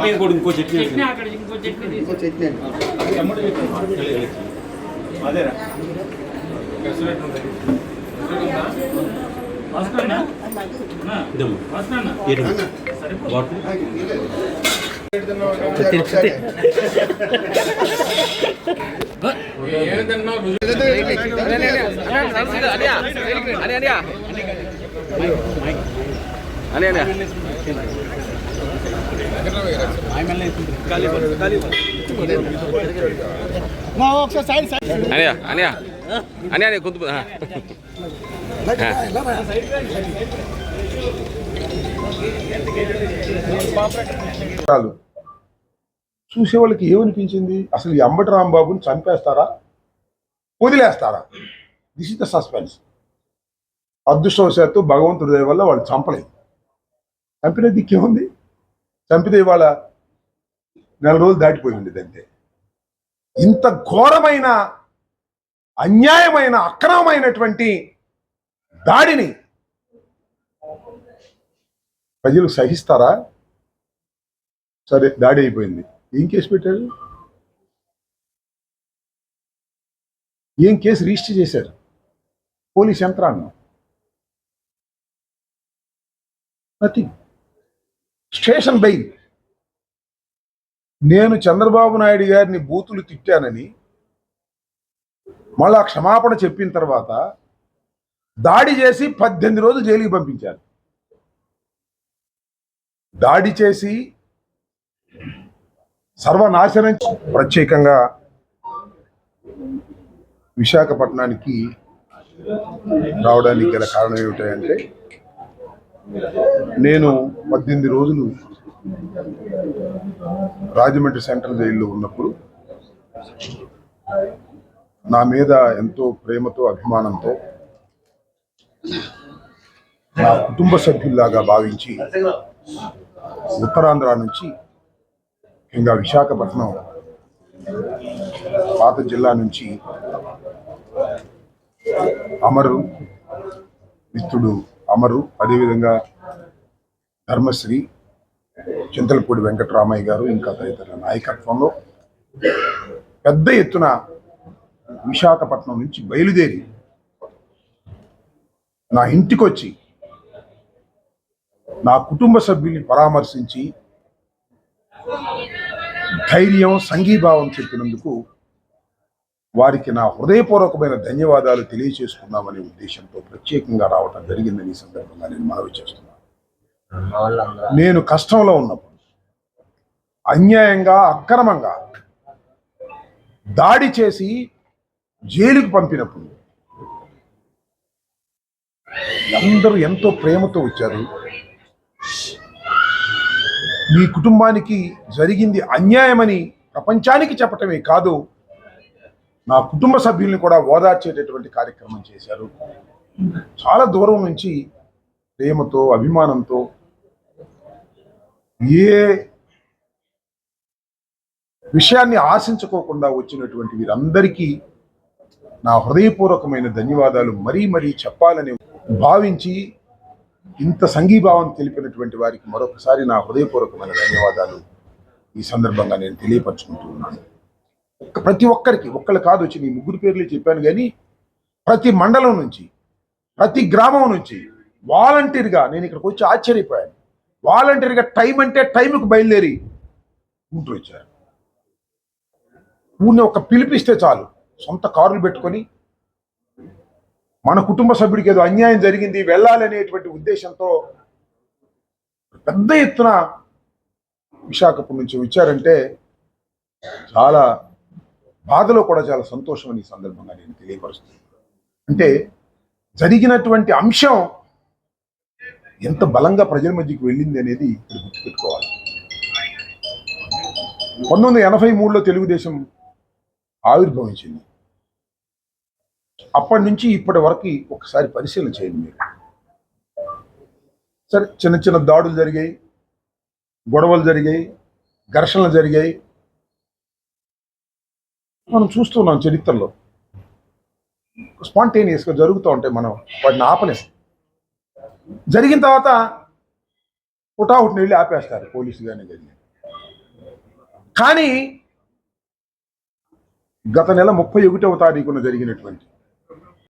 చట్నీ కూడా ఇంకో చట్నీ అదేరా చూసే వాళ్ళకి ఏమనిపించింది? అసలు ఈ అంబటి రాంబాబుని చంపేస్తారా, వదిలేస్తారా? This is the suspense. అదృష్టవశాత్తు భగవంతుడి దయ వల్ల వాళ్ళు చంపలేదు. చంపిన దిక్కేముంది? చంపితే ఇవాళ 4 రోజులు దాటిపోయి ఉండేది అంతే. ఇంత ఘోరమైన, అన్యాయమైన, అక్రమమైనటువంటి దాడిని ప్రజలు సహిస్తారా? సరే, దాడి అయిపోయింది. ఏం కేసు పెట్టారు? ఏం కేసు రిజిస్టర్ చేశారు? పోలీస్ యంత్రాంగం నథింగ్. Station bail. నేను చంద్రబాబు నాయుడు గారిని బూతులు తిట్టానని మళ్ళా క్షమాపణ చెప్పిన తర్వాత దాడి చేసి 18 రోజులు జైలుకి పంపించారు. దాడి చేసి సర్వనాశనం. ప్రత్యేకంగా విశాఖపట్నానికి రావడానికి గల కారణం ఏమిటంటే, నేను 18 రోజులు రాజమండ్రి సెంట్రల్ జైల్లో ఉన్నప్పుడు నా మీద ఎంతో ప్రేమతో, అభిమానంతో, నా కుటుంబ సభ్యుల్లాగా భావించి ఉత్తరాంధ్ర నుంచి, ఇంకా విశాఖపట్నం పాత జిల్లా నుంచి అమరు, మిత్రుడు అమరు, అదేవిధంగా ధర్మశ్రీ, చింతలపూడి వెంకటరామయ్య గారు, ఇంకా తదితరుల నాయకత్వంలో పెద్ద ఎత్తున విశాఖపట్నం నుంచి బయలుదేరి నా ఇంటికి వచ్చి నా కుటుంబ సభ్యుల్ని పరామర్శించి ధైర్యం, సంఘీభావం చెప్పినందుకు వారికి నా హృదయపూర్వకమైన ధన్యవాదాలు తెలియచేసుకుందామనే ఉద్దేశంతో ప్రత్యేకంగా రావటం జరిగిందని ఈ సందర్భంగా నేను మనవి చేస్తున్నాను. నేను కష్టంలో ఉన్నప్పుడు, అన్యాయంగా, అక్రమంగా దాడి చేసి జైలుకు పంపినప్పుడు అందరూ ఎంతో ప్రేమతో వచ్చారు. మీ కుటుంబానికి జరిగింది అన్యాయమని ప్రపంచానికి చెప్పటమే కాదు, నా కుటుంబ సభ్యుల్ని కూడా ఓదార్చేటటువంటి కార్యక్రమం చేశారు. చాలా దూరం నుంచి ప్రేమతో, అభిమానంతో, ఏ విషయాన్ని ఆశించుకోకుండా వచ్చినటువంటి వీరందరికీ నా హృదయపూర్వకమైన ధన్యవాదాలు మరీ మరీ చెప్పాలని భావించి, ఇంత సంఘీభావం తెలిపినటువంటి వారికి మరొకసారి నా హృదయపూర్వకమైన ధన్యవాదాలు ఈ సందర్భంగా నేను తెలియపరచుకుంటూ ఉన్నాను. ప్రతి ఒక్కరికి, ఒక్కళ్ళు కాదు, వచ్చి నీ 3 పేర్లు చెప్పాను, కానీ ప్రతి మండలం నుంచి, ప్రతి గ్రామం నుంచి వాలంటీర్గా నేను ఇక్కడికి వచ్చి ఆశ్చర్యపోయాను. వాలంటీర్గా టైం అంటే టైంకి బయలుదేరి గుంటూరు వచ్చారు. ఊరిని ఒక పిలిపిస్తే చాలు, సొంత కార్లు పెట్టుకొని మన కుటుంబ సభ్యుడికి ఏదో అన్యాయం జరిగింది, వెళ్ళాలి అనేటువంటి ఉద్దేశంతో పెద్ద ఎత్తున విశాఖపట్నం నుంచి వచ్చారంటే చాలా బాధలో కూడా చాలా సంతోషం అని ఈ సందర్భంగా నేను తెలియపరుస్తున్నాను. అంటే జరిగినటువంటి అంశం ఎంత బలంగా ప్రజల మధ్యకి వెళ్ళింది అనేది ఇక్కడ గుర్తుపెట్టుకోవాలి. 1983లో తెలుగుదేశం ఆవిర్భవించింది. అప్పటి నుంచి ఇప్పటి వరకు ఒకసారి పరిశీలన చేయండి మీరు. సరే, చిన్న చిన్న దాడులు జరిగాయి, గొడవలు జరిగాయి, ఘర్షణలు జరిగాయి, మనం చూస్తున్నాం చరిత్రలో. స్పాంటేనియస్గా జరుగుతూ ఉంటాయి, మనం వాటిని ఆపలేం. జరిగిన తర్వాత హుటాహుటిని వెళ్ళి ఆపేస్తారు పోలీసు కానీ. కానీ గత నెల 31వ తారీఖున జరిగినటువంటి